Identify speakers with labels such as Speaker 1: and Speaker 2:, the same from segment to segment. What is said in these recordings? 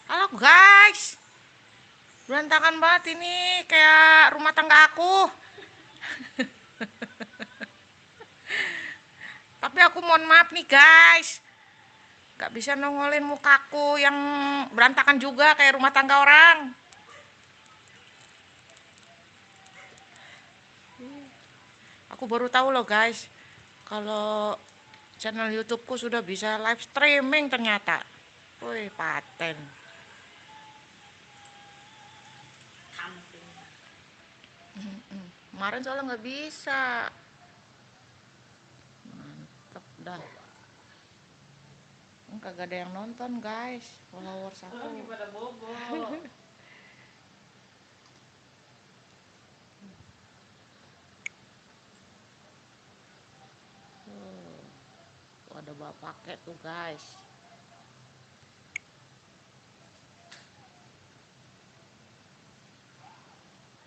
Speaker 1: Halo guys, berantakan banget ini kayak rumah tangga aku. Tapi aku mohon maaf nih guys, gak bisa nongolin mukaku yang berantakan juga kayak rumah tangga orang. Aku baru tahu loh guys, kalau channel YouTubeku sudah bisa live streaming ternyata. Wih, paten. Kemarin soalnya nggak bisa. Mantep dah. Kagak ada yang nonton guys, followers aku.
Speaker 2: Lagi pada bobo.
Speaker 1: Tuh ada bawa paket tuh guys.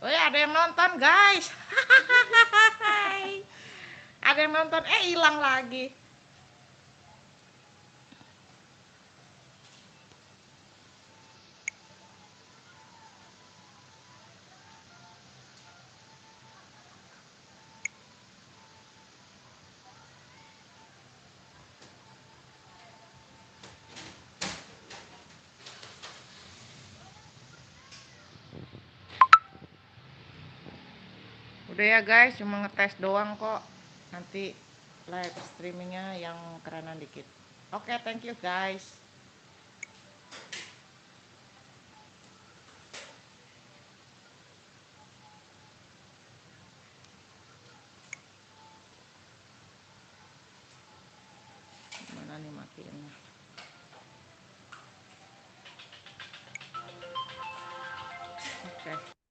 Speaker 1: Woi, ada yang nonton guys. Ada yang nonton, hilang lagi. Udah ya guys, cuma ngetes doang kok. Nanti live streamingnya yang kerenan dikit. Oke, thank you guys. Mana nih matiin? Oke.